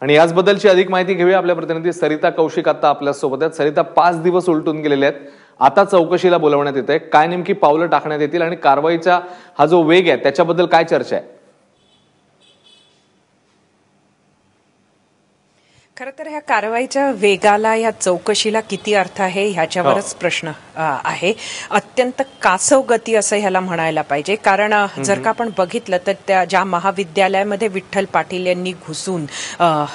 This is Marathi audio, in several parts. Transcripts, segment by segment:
आणि याचबद्दलची अधिक माहिती घेऊया आपल्या प्रतिनिधी सरिता कौशिक आता आपल्या सोबत आहेत। सरिता, 5 दिवस उलटून गेलेले आहेत, आता चौकशीला बोलवण्यात येत आहे, काय नेमकी पावलं टाकण्यात येतील आणि कारवाईचा हा जो वेग आहे त्याच्याबद्दल काय चर्चा आहे? खरं तर ह्या कारवाईच्या वेगाला, या चौकशीला किती अर्थ आहे ह्याच्यावरच प्रश्न आहे। अत्यंत कासव गती असं ह्याला म्हणायला पाहिजे, कारण जर का आपण बघितलं तर त्या ज्या महाविद्यालयामध्ये विठ्ठल पाटील यांनी घुसून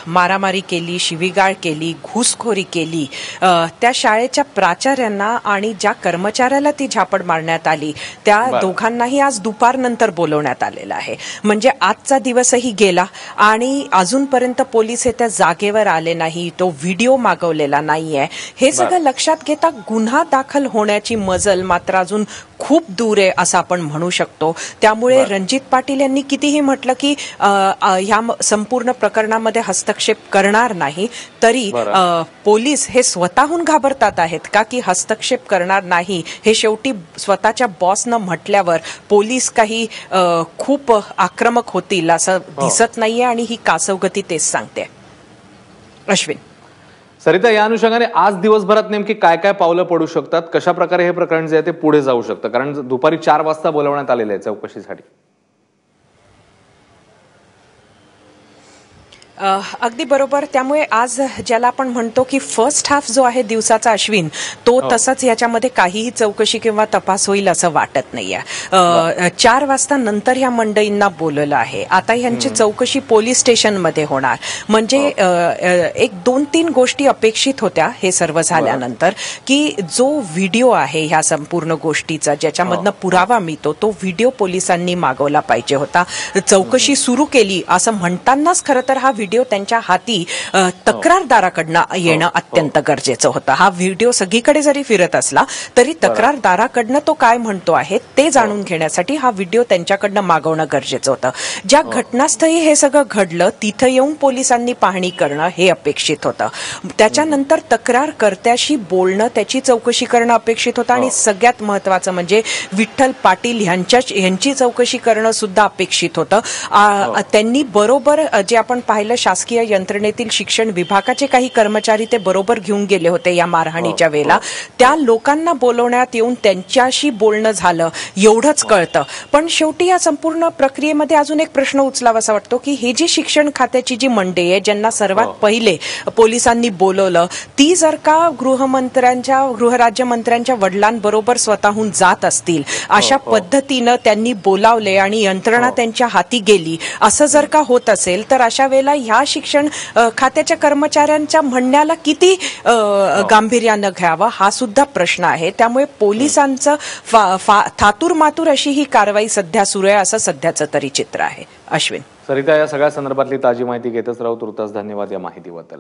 मारामारी केली, शिवीगाळ केली, घुसखोरी केली, त्या शाळेच्या प्राचार्यांना आणि ज्या कर्मचाऱ्याला ती झापड मारण्यात आली त्या दोघांनाही आज दुपारनंतर बोलवण्यात आलेलं आहे। म्हणजे आजचा दिवसही गेला आणि अजूनपर्यंत पोलीस हे त्या जागेवर आले नाही, तो व्हिडिओ मागवलेला नाहीये। हे सगळं लक्षात घेता गुन्हा दाखल होण्याची मजल मात्र अजून खूप दूर आहे असं आपण म्हणू शकतो। त्यामुळे रणजित पाटील यांनी कितीही म्हटलं की ह्या संपूर्ण प्रकरणामध्ये हस्तक्षेप करणार नाही, तरी पोलीस हे स्वतःहून घाबरतात आहेत का की हस्तक्षेप करणार नाही हे शेवटी स्वतःच्या बॉसनं म्हटल्यावर पोलीस काही खूप आक्रमक होतील असं दिसत नाहीये आणि ही कासवगती तेच सांगते। अश्विन, सरिता, या अनुषंगाने आज दिवसभरात नेमकी काय काय पावलं पडू शकतात, कशा प्रकारे हे प्रकरण जे आहे ते पुढे जाऊ शकतं, कारण दुपारी 4 वाजता बोलवण्यात आलेलं आहे चौकशीसाठी? अगदी बरोबर। त्यामुळे आज ज्याला आपण म्हणतो की फर्स्ट हाफ जो आहे दिवसाचा अश्विन, तो तसाच याच्यामध्ये काहीही चौकशी किंवा तपास होईल असं वाटत नाहीये। 4 वाजता नंतर ह्या मंडळींना बोलवलं आहे, आता ह्यांची चौकशी पोलीस स्टेशनमध्ये होणार। म्हणजे एक 2-3 गोष्टी अपेक्षित होत्या हे सर्व झाल्यानंतर, की जो व्हिडिओ आहे ह्या संपूर्ण गोष्टीचा ज्याच्यामधनं पुरावा मिळतो तो व्हिडिओ पोलिसांनी मागवला पाहिजे होता। चौकशी सुरू केली असं म्हणतानाच खरं तर हा व्हिडिओ त्यांच्या हाती तक्रारदाराकडनं येणं अत्यंत गरजेचं होतं। हा व्हिडिओ सगळीकडे जरी फिरत असला तरी तक्रारदाराकडनं तो काय म्हणतो आहे ते जाणून घेण्यासाठी हा व्हिडिओ त्यांच्याकडनं मागवणं गरजेचं होतं। ज्या घटनास्थळी हे सगळं घडलं तिथं येऊन पोलिसांनी पाहणी करणं हे अपेक्षित होतं। त्याच्यानंतर तक्रारकर्त्याशी बोलणं, त्याची चौकशी करणं अपेक्षित होतं आणि सगळ्यात महत्वाचं म्हणजे विठ्ठल पाटील यांची चौकशी करणं सुद्धा अपेक्षित होतं। त्यांनी बरोबर जे आपण पाहिलं शासकीय यंत्रणेतील शिक्षण विभागाचे काही कर्मचारी ते बरोबर घेऊन गेले होते या मारहाणीच्या वेळेला, त्या लोकांना बोलवण्यात येऊन त्यांच्याशी बोलणं झालं एवढंच कळतं। पण शेवटी या संपूर्ण प्रक्रियेमध्ये अजून एक प्रश्न उचलावासा वाटतो की हे जी शिक्षण खात्याची जी मंडळी आहे ज्यांना सर्वात पहिले पोलिसांनी बोलवलं, ती जर का गृहराज्यमंत्र्यांच्या वडिलांबरोबर स्वतःहून जात असतील, अशा पद्धतीनं त्यांनी बोलावले आणि यंत्रणा त्यांच्या हाती गेली असं जर का होत असेल तर अशा वेळेला ह्या शिक्षण खात्याच्या कर्मचाऱ्यांच्या म्हणण्याला किती गांभीर्यानं घ्यावं हा सुद्धा प्रश्न आहे। त्यामुळे पोलिसांचं थातूर मातूर अशी ही कारवाई सध्या सुरू आहे असं सध्याचं तरी चित्र आहे। अश्विन, सरिता, या सगळ्या संदर्भातली ताजी माहिती घेतच राहू। तुर्तास धन्यवाद या माहितीबद्दल।